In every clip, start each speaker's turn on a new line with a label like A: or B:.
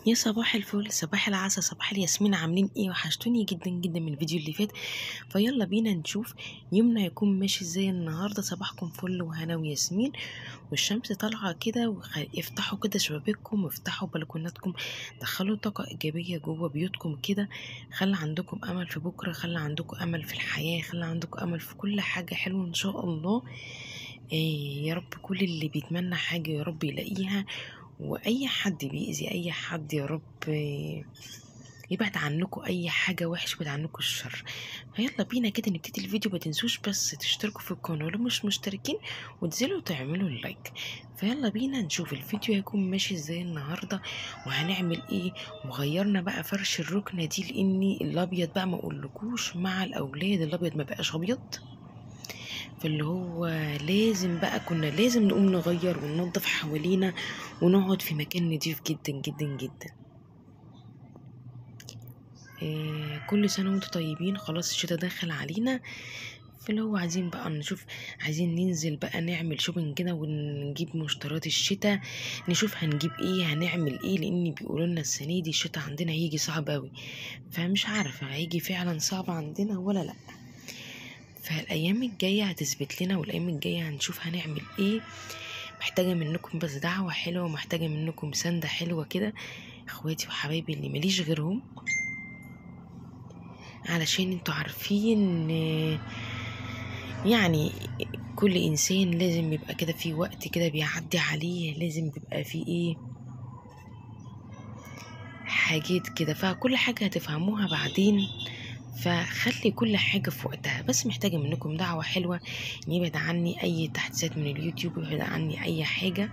A: يا صباح الفل، صباح العسل، صباح الياسمين. عاملين ايه؟ وحشتوني جدا جدا من الفيديو اللي فات. فيلا بينا نشوف يومنا هيكون ماشي ازاي النهارده. صباحكم فل وهنا وياسمين، والشمس طالعه كده. افتحوا كده شبابيككم وافتحوا بلكوناتكم، دخلوا طاقه ايجابيه جوه بيوتكم كده. خلي عندكم امل في بكره، خلي عندكم امل في الحياه، خلي عندكم امل في كل حاجه حلوه ان شاء الله. يا رب كل اللي بيتمنى حاجه يا رب يلاقيها، واي حد بيأذي اي حد يا رب يبعد عنكم اي حاجه وحش، يبعد عنكم الشر. فيلا بينا كده نبتدي الفيديو. ما تنسوش بس تشتركوا في القناه لو مش مشتركين، وتنزلوا وتعملوا اللايك. فيلا بينا نشوف الفيديو هيكون ماشي ازاي النهارده وهنعمل ايه. وغيرنا بقى فرش الركنه دي، لاني الابيض بقى ما اقولكوش مع الاولاد الابيض ما بقاش ابيض. فاللي هو لازم بقى كنا لازم نقوم نغير وننظف حوالينا ونقعد في مكان نضيف جدا جدا جدا. كل سنة وانتم طيبين. خلاص الشتا داخل علينا، فاللي هو عايزين بقى نشوف، عايزين ننزل بقى نعمل شوبنج كده ونجيب مشتريات الشتا. نشوف هنجيب ايه، هنعمل ايه، لان بيقولوا لنا السنة دي الشتا عندنا هيجي صعب اوي. فمش عارفة هيجي فعلا صعب عندنا ولا لا. فالايام الجايه هتثبت لنا، والايام الجايه هنشوف هنعمل ايه. محتاجه منكم بس دعوه حلوه، ومحتاجه منكم سنده حلوه كده، اخواتي وحبايبي اللي ماليش غيرهم. علشان انتوا عارفين يعني كل انسان لازم يبقى كده في وقت كده بيعدي عليه، لازم بيبقى في ايه حاجات كده. فكل حاجه هتفهموها بعدين، فخلي كل حاجة في وقتها. بس محتاجة منكم دعوة حلوة، يبعد عني اي تحديثات من اليوتيوب، يبعد عني اي حاجة،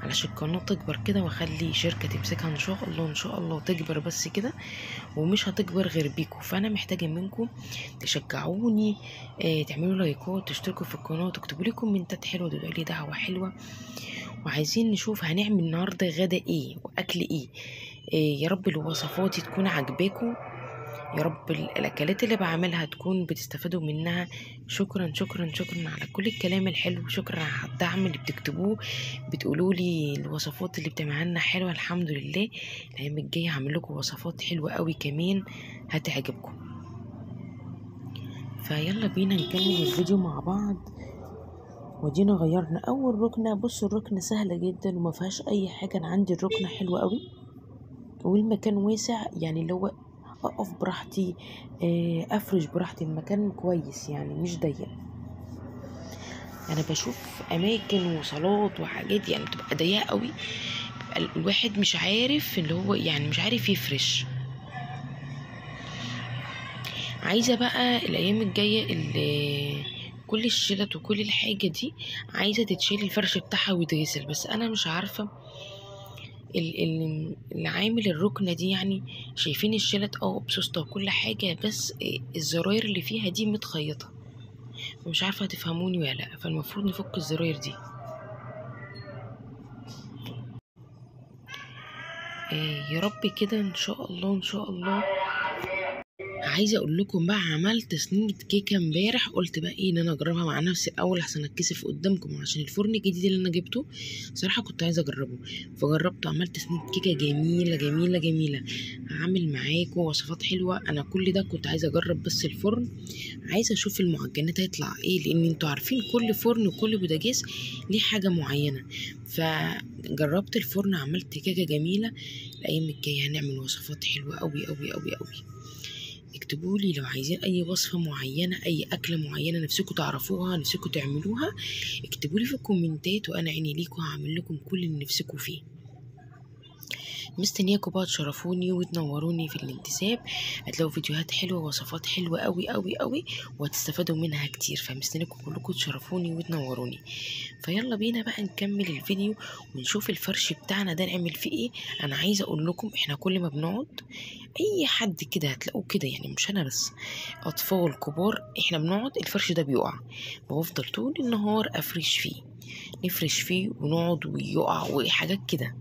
A: علشان القناة تكبر كده، واخلي شركة تمسكها ان شاء الله ان شاء الله وتكبر بس كده، ومش هتكبر غير بيكم. فانا محتاجة منكم تشجعوني، تعملوا لايكات، تشتركوا في القناة، وتكتبوا لي كومنتات حلوة، تدعوا لي دعوة حلوة. وعايزين نشوف هنعمل النهاردة غدا ايه واكل ايه. يا رب الوصفات تكون عجباكم، يا رب الاكلات اللي بعملها تكون بتستفادوا منها. شكرا شكرا شكرا على كل الكلام الحلو، شكرا على الدعم اللي بتكتبوه، بتقولوا لي الوصفات اللي بتعملها لنا حلوه. الحمد لله. الايام الجايه هعمل لكم وصفات حلوه قوي كمان هتعجبكم. فيلا بينا نكمل الفيديو مع بعض. ودينا غيرنا اول ركنه. بصوا الركنه سهله جدا وما فيهاش اي حاجه. انا عندي الركنه حلوه قوي والمكان واسع، يعني اللي هو اقف براحتي، افرش براحتي. المكان كويس يعني مش ضيق. انا بشوف اماكن وصالات وحاجات يعني بتبقى ضيقه قوي، الواحد مش عارف اللي هو يعني مش عارف يفرش. عايزه بقى الايام الجايه اللي كل الشلت وكل الحاجه دي عايزه تتشيل الفرش بتاعها ويتغسل. بس انا مش عارفه اللي عامل الركنه دي، يعني شايفين الشلت بسوسته وكل حاجه، بس الزراير اللي فيها دي متخيطه. مش عارفه هتفهموني ولا لا. فالمفروض نفك الزراير دي. يا رب كده ان شاء الله ان شاء الله. عايزه اقول لكم بقى، عملت صينيه كيكه امبارح. قلت بقى ايه ان انا اجربها مع نفسي الاول احسن اتكسف قدامكم، عشان الفرن الجديد اللي انا جبته صراحه كنت عايزه اجربه. فجربته، عملت صينيه كيكه جميله جميله جميله. هعمل معاكم وصفات حلوه. انا كل ده كنت عايزه اجرب بس الفرن، عايزه اشوف المعجنات هيطلع ايه، لان انتوا عارفين كل فرن وكل بوتاجاز ليه حاجه معينه. فجربت الفرن، عملت كيكه جميله. الايام الجايه هنعمل وصفات حلوه قوي قوي قوي قوي. اكتبوا لي لو عايزين اي وصفه معينه، اي اكله معينه نفسكم تعرفوها، نفسكم تعملوها، اكتبوا لي في الكومنتات، وانا عيني ليكم هعمل لكم كل اللي نفسكم فيه. مستنياكم بقى تشرفوني وتنوروني في الانتساب. هتلاقوا فيديوهات حلوه ووصفات حلوه قوي قوي قوي، وهتستفادوا منها كتير. فمستنياكم كلكم تشرفوني وتنوروني. فيلا بينا بقى نكمل الفيديو ونشوف الفرش بتاعنا ده نعمل فيه ايه. انا عايزه اقول لكم احنا كل ما بنقعد، اي حد كده هتلاقوه كده، يعني مش انا بس، اطفال كبار، احنا بنقعد الفرش ده بيقع. بفضل طول النهار افرش فيه، نفرش فيه ونقعد ويقع وحاجات كده.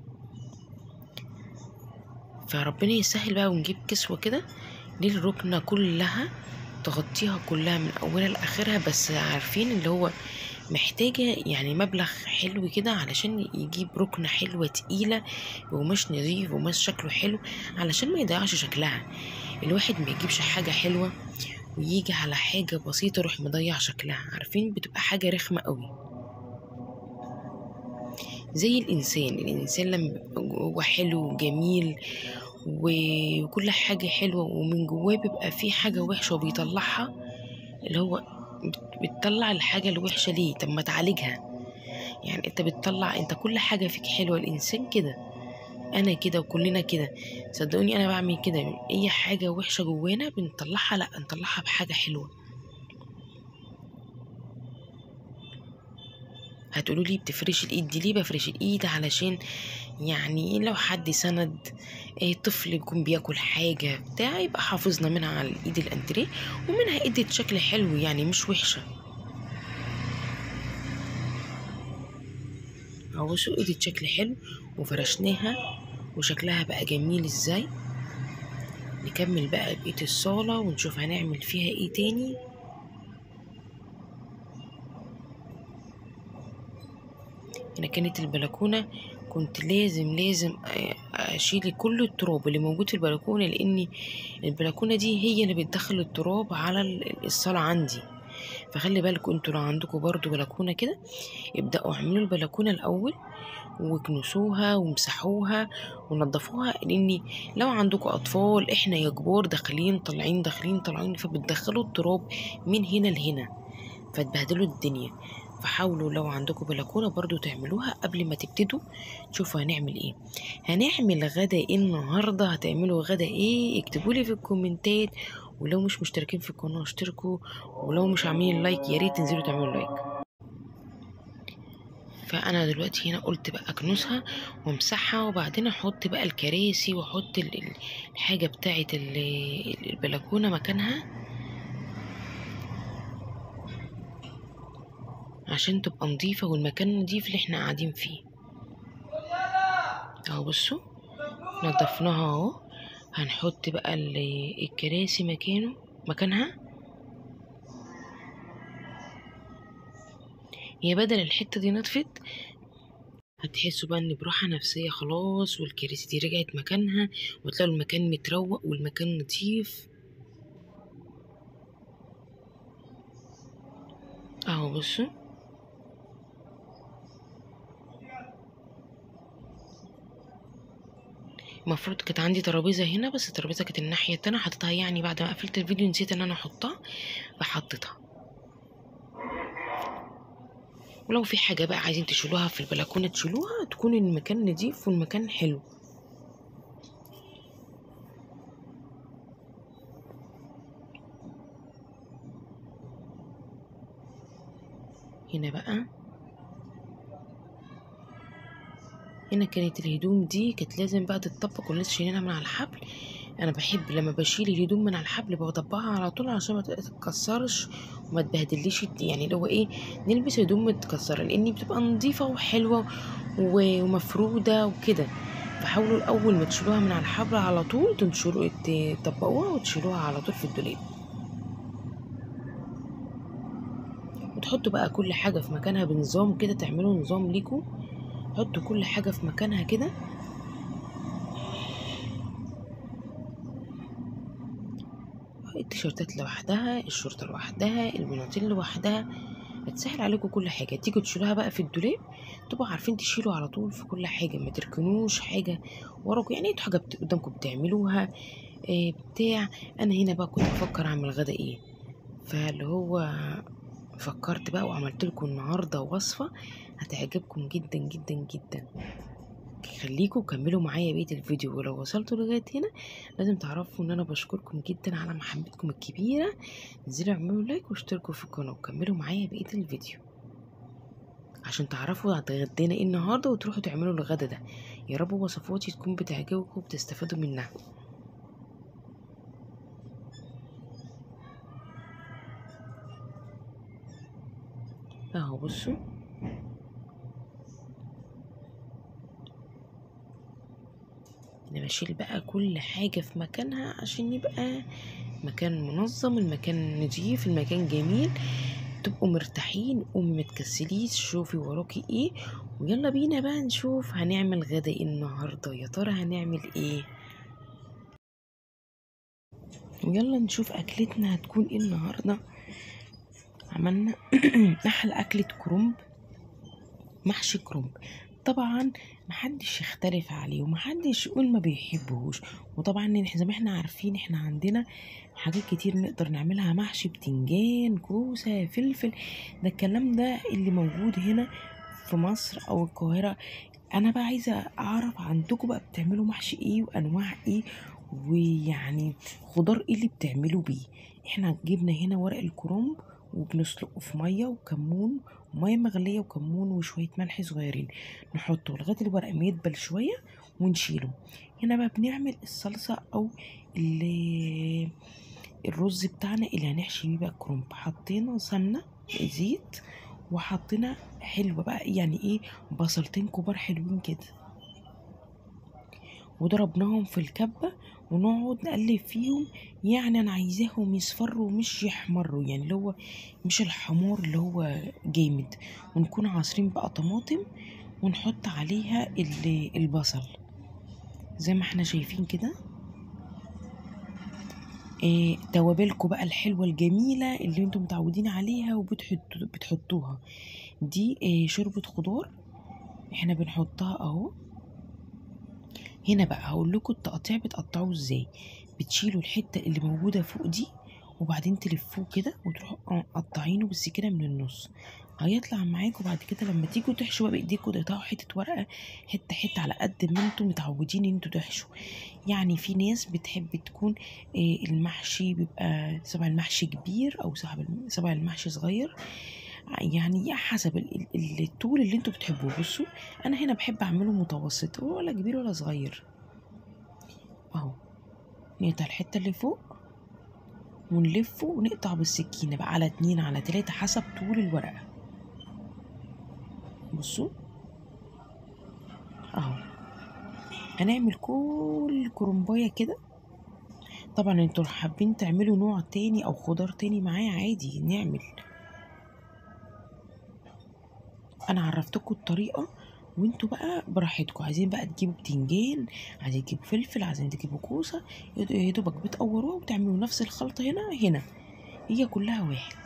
A: فربنا يسهل بقى ونجيب كسوة كده للركنة كلها، تغطيها كلها من اولها لاخرها. بس عارفين اللي هو محتاجة يعني مبلغ حلو كده علشان يجيب ركنة حلوة تقيلة وقماش نظيف وقماش شكله حلو، علشان ما يضيعش شكلها. الواحد ما يجيبش حاجة حلوة ويجي على حاجة بسيطة يروح مضيع شكلها، عارفين بتبقى حاجة رخمة قوي. زي الإنسان لما بيبقى هو حلو وجميل وكل حاجة حلوة ومن جواه بيبقى فيه حاجة وحشة وبيطلعها، اللي هو بتطلع الحاجة الوحشة ليه؟ طب ما تعالجها. يعني انت بتطلع، انت كل حاجة فيك حلوة. الإنسان كده، أنا كده وكلنا كده، صدقوني أنا بعمل كده. أي حاجة وحشة جوانا بنطلعها، لأ نطلعها بحاجة حلوة. هتقولوا لي بتفرش الايد دي ليه؟ بفرش الايد علشان يعني لو حد سند، طفل يكون بياكل حاجة بتاع، يبقى حافظنا منها على الايد الانتريه، ومنها ادت شكل حلو يعني مش وحشة. اهو شو ادت شكل حلو وفرشناها وشكلها بقى جميل ازاي. نكمل بقى بقية الصالة ونشوف هنعمل فيها ايه تاني. هنا كانت البلكونة، كنت لازم اشيل كل التراب اللي موجود في البلكونة، لان البلكونة دي هي اللي بتدخل التراب على الصالة عندي. فخلي بالكم انتوا لو عندكم برضو بلكونة كده، ابدأوا اعملوا البلكونة الاول وكنسوها ومسحوها ونضفوها، لان لو عندكم اطفال، احنا يا كبار داخلين طالعين داخلين طالعين، فبتدخلوا التراب من هنا لهنا فتبهدلوا الدنيا. فحاولوا لو عندكم بلكونه برضو تعملوها قبل ما تبتدوا. شوفوا هنعمل ايه. هنعمل غدا ايه النهارده؟ هتعملوا غدا ايه؟ اكتبولي في الكومنتات. ولو مش مشتركين في القناه اشتركوا، ولو مش عاملين لايك يا ريت تنزلوا تعملوا لايك. فانا دلوقتي هنا قلت بقى اكنسها وامسحها، وبعدين احط بقى الكراسي واحط الحاجه بتاعه البلكونه مكانها عشان تبقى نظيفة والمكان نظيف اللي احنا قاعدين فيه. اهو بصوا نضفناها اهو. هنحط بقى الكراسي مكانها. هي بدل الحتة دي نطفت، هتحسوا بقى ان براحة نفسية خلاص، والكراسي دي رجعت مكانها، وتلاقوا المكان متروق والمكان نظيف. اهو بصوا المفروض كانت عندي ترابيزه هنا، بس الترابيزه كانت الناحيه التانية، حطيتها يعني بعد ما قفلت الفيديو نسيت ان انا احطها فحطيتها. ولو في حاجه بقى عايزين تشيلوها في البلكونه تشيلوها، تكون المكان نضيف والمكان حلو. هنا بقى، هنا كانت الهدوم دي كانت لازم بقى تتطبق ولسه شايلينها من على الحبل. انا بحب لما بشيل الهدوم من على الحبل بطبقها على طول عشان ما تتكسرش وما تبهدليش، يعني اللي هو ايه، نلبس هدوم متكسره، لاني بتبقى نظيفه وحلوه ومفروده وكده. فحاولوا الاول ما تشيلوها من على الحبل على طول تنشروا تطبقوها وتشيلوها على طول في الدولاب، وتحطوا بقى كل حاجه في مكانها بنظام كده، تعملوا نظام ليكوا. حطوا كل حاجه في مكانها كده. التيشيرتات لوحدها، الشورت لوحدها، البناطيل لوحدها، هتسهل عليكم كل حاجه. تيجوا تشيلوها بقى في الدولاب، تبقوا عارفين تشيلوا على طول في كل حاجه، ما تركنوش حاجه وراكم. يعني انتوا حاجه قدامكم بتعملوها بتاع. انا هنا بقى كنت بفكر اعمل غدا ايه، فاللي هو فكرت بقى وعملت لكم النهارده وصفه هتعجبكم جدا جدا جدا. خليكم كملوا معايا بقية الفيديو، ولو وصلتوا لغاية هنا لازم تعرفوا ان انا بشكركم جدا على محبتكم الكبيرة. انزلوا اعملوا لايك واشتركوا في القناة وكملوا معايا بقية الفيديو عشان تعرفوا هتغدينا ايه النهاردة وتروحوا تعملوا الغدا ده. يا رب وصفاتي تكون بتعجبكم وبتستفادوا منها. اهو بصوا انا بشيل بقى كل حاجة في مكانها عشان يبقى مكان منظم، المكان نظيف، المكان جميل. تبقوا مرتاحين، قومي متكسليش، شوفي وراكي ايه، ويلا بينا بقى نشوف هنعمل غدا ايه النهارده. يا ترى هنعمل ايه؟ ويلا نشوف اكلتنا هتكون ايه النهارده. عملنا احلى اكلة كرنب، محشي كرنب. طبعا محدش يختلف عليه ومحدش يقول ما بيحبهوش. وطبعا زي ما احنا عارفين احنا عندنا حاجات كتير نقدر نعملها محشي، بتنجان، كوسة، فلفل. ده الكلام ده اللي موجود هنا في مصر او القاهرة. انا بقى عايزة اعرف عندكم بقى بتعملوا محشي ايه وانواع ايه، ويعني خضار ايه اللي بتعملوا بيه. احنا جبنا هنا ورق الكرنب وبنسلقه في ميه وكمون، ميه مغليه وكمون وشويه ملح صغيرين، نحطه لغايه الورق ما يدبل شويه ونشيله. هنا بقى بنعمل الصلصه او الرز بتاعنا اللي هنحشي بيه بقى الكرنب. حطينا سمنه، زيت، وحطينا حلوه بقى يعني ايه، بصلتين كبار حلوين كده، وضربناهم في الكبة ونقعد نقلب فيهم. يعني انا عايزاهم يصفروا مش يحمروا، يعني اللي هو مش الحمار اللي هو جامد. ونكون عصرين بقى طماطم ونحط عليها البصل زي ما احنا شايفين كده. توابلكم بقى الحلوة الجميلة اللي انتم متعودين عليها وبتحطوها دي. شوربة خضار احنا بنحطها اهو. هنا بقى هقول لكم التقطيع بتقطعوه ازاي. بتشيلوا الحته اللي موجوده فوق دي وبعدين تلفوه كده وتروحوا قطعينه بالسكينه من النص. هيطلع معاكم بعد كده لما تيجوا تحشوا بقى بايديكم تقطعوا حته ورقه، حته حته على قد ما انتم متعودين ان انتوا تحشوا. يعني في ناس بتحب تكون المحشي بيبقى صباع المحشي كبير او صباع المحشي صغير، يعني حسب الطول اللي انتوا بتحبوه. بصوا انا هنا بحب اعمله متوسط، ولا كبير ولا صغير. اهو نقطع الحته اللي فوق ونلفه ونقطع بالسكينه بقى على 2 على 3 حسب طول الورقه. بصوا اهو هنعمل كل كرنبايه كده. طبعا انتوا حابين تعملوا نوع تاني او خضار تاني معاه عادي نعمل. انا عرفتكم الطريقه وانتوا بقى براحتكم. عايزين بقى تجيبوا بتنجان، عايزين تجيبوا فلفل، عايزين تجيبوا كوسه، يا دوبك بتقوروها وتعملوا نفس الخلطه هنا هي كلها واحد.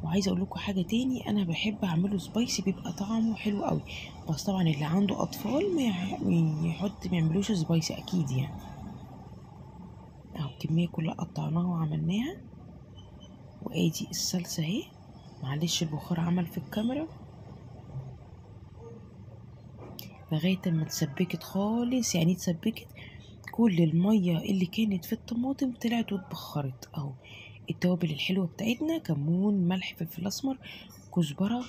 A: وعايزه اقول لكم حاجه تاني، انا بحب اعمله سبايسي بيبقى طعمه حلو قوي. بس طبعا اللي عنده اطفال ما يعملوش سبايسي اكيد يعني. اهو الكميه كلها قطعناها وعملناها. وادي الصلصه اهي، معلش البخار عمل في الكاميرا. لغايه اما اتسبكت خالص، يعني اتسبكت كل الميه اللي كانت في الطماطم طلعت واتبخرت اهو. التوابل الحلوه بتاعتنا كمون، ملح، فلفل اسمر، كزبره،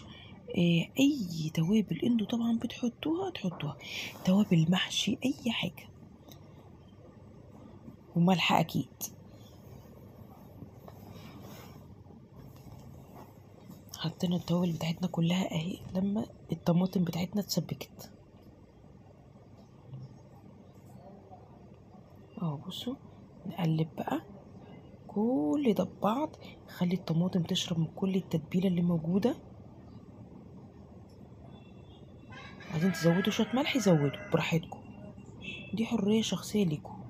A: اي توابل انتوا طبعا بتحطوها تحطوها، توابل محشي اي حاجه، وملح اكيد. حطينا التوابل بتاعتنا كلها اهي لما الطماطم بتاعتنا اتسبكت اهو. بصوا نقلب بقى كل ده ببعض، خلي الطماطم تشرب من كل التتبيله اللي موجوده. عايزين تزودوا شويه ملح زودوا براحتكم، دي حريه شخصيه ليكم.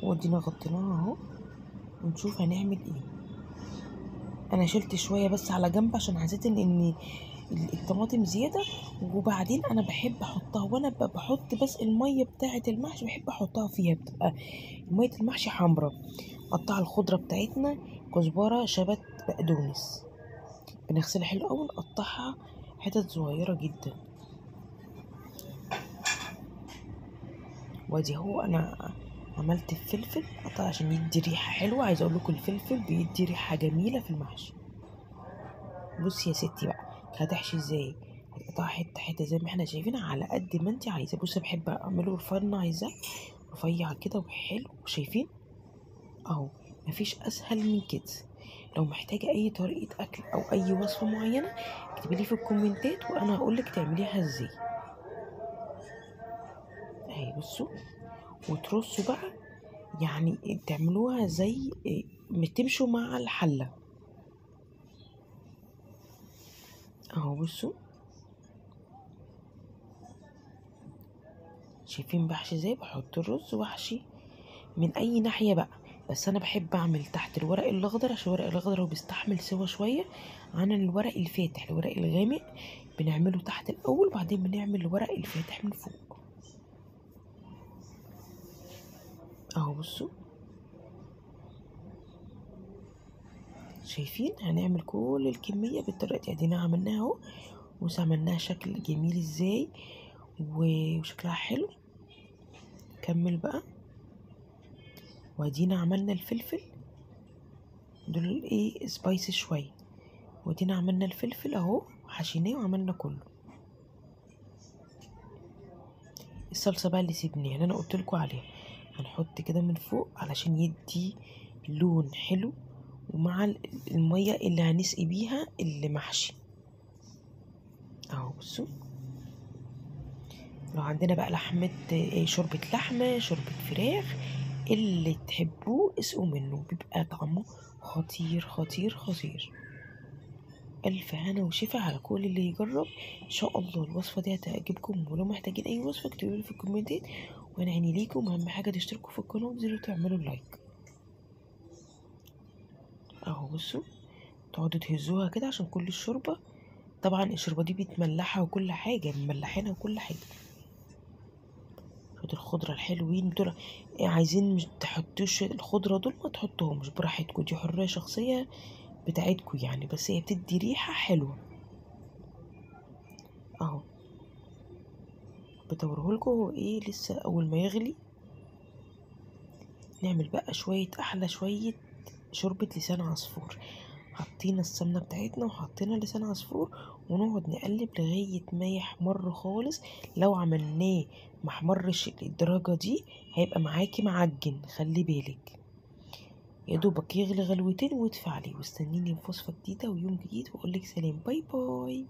A: ودينا غطيناها اهو ونشوف هنعمل ايه. انا شلت شويه بس على جنب عشان حسيت ان الطماطم زياده. وبعدين انا بحب احطها وانا بحط بس الميه بتاعه المحشي، بحب احطها فيها بتبقى ميه المحشي حمرا. قطع الخضره بتاعتنا كزبره، شبت، بقدونس، بنغسلها حلو قوي نقطعها حتت صغيره جدا. وادي هو انا عملت الفلفل قطع عشان يدي ريحه حلوه. عايزه اقول لكم الفلفل بيدي ريحه جميله في المحشي. بصي يا ستي بقى هتحشي ازاي. هتقطعي حته حته زي ما احنا شايفين على قد ما انت عايزه. بصي بحب اعمله رفيع، عايزاه رفيع كده وحلو. شايفين اهو، مفيش اسهل من كده. لو محتاجه اي طريقه اكل او اي وصفه معينه اكتبي لي في الكومنتات وانا هقول لك تعمليها ازاي. اهي بصوا، وترصوا بقى يعني تعملوها زي تمشوا مع الحلة اهو. بصوا شايفين بحشي ازاي؟ بحط الرز واحشي من اي ناحية بقى، بس انا بحب اعمل تحت الورق الاخضر عشان الورق الاخضر هو بيستحمل سوا شوية عن الورق الفاتح. الورق الغامق بنعمله تحت الاول وبعدين بنعمل الورق الفاتح من فوق اهو. بصوا شايفين؟ هنعمل كل الكمية بالطريقة دي. ادينا عملناها اهو، وعملناها شكل جميل ازاي وشكلها حلو. كمل بقى. وادينا عملنا الفلفل دول ايه سبايسي شوية، ودينا عملنا الفلفل اهو حشيناه وعملنا كله. الصلصة بقى اللي سيبناها يعني انا قلتلكوا عليها، هنحط كده من فوق علشان يدي لون حلو، ومع المية اللي هنسقي بيها اللي محشي اهو. بصوا لو عندنا بقى لحمة شوربة لحمة، شوربة فراخ، اللي تحبوه اسقوا منه، بيبقى طعمه خطير خطير خطير. ألف هنا وشفا على كل اللي يجرب. إن شاء الله الوصفة دي هتعجبكم، ولو محتاجين أي وصفة اكتبولي في الكومنتات وأنا عيني ليكم. أهم حاجة تشتركوا في القناة وتنزلوا تعملوا لايك أهو. بصوا تقعدوا تهزوها كده عشان كل الشوربة، طبعا الشوربة دي بيتملحها وكل حاجة، مملحينها وكل حاجة. شوية الخضرة الحلوين دول، عايزين مش تحطوش الخضرة دول ما تحطوهمش براحتكم، دي حرية شخصية بتاعتكم يعني، بس هي بتدي ريحة حلوة اهو. بدورهولكوا هو ايه لسه اول ما يغلي. نعمل بقى شوية احلى شوية شوربة لسان عصفور. حطينا السمنة بتاعتنا وحطينا لسان عصفور، ونقعد نقلب لغاية ما يحمر خالص. لو عملناه محمرش الدرجة دي هيبقى معاكي معجن، خلي بالك. يا دوبك يغلي غلوتين وادفع عليه، واستنيني في وصفة جديدة ويوم جديد، واقولك سلام، باي باي.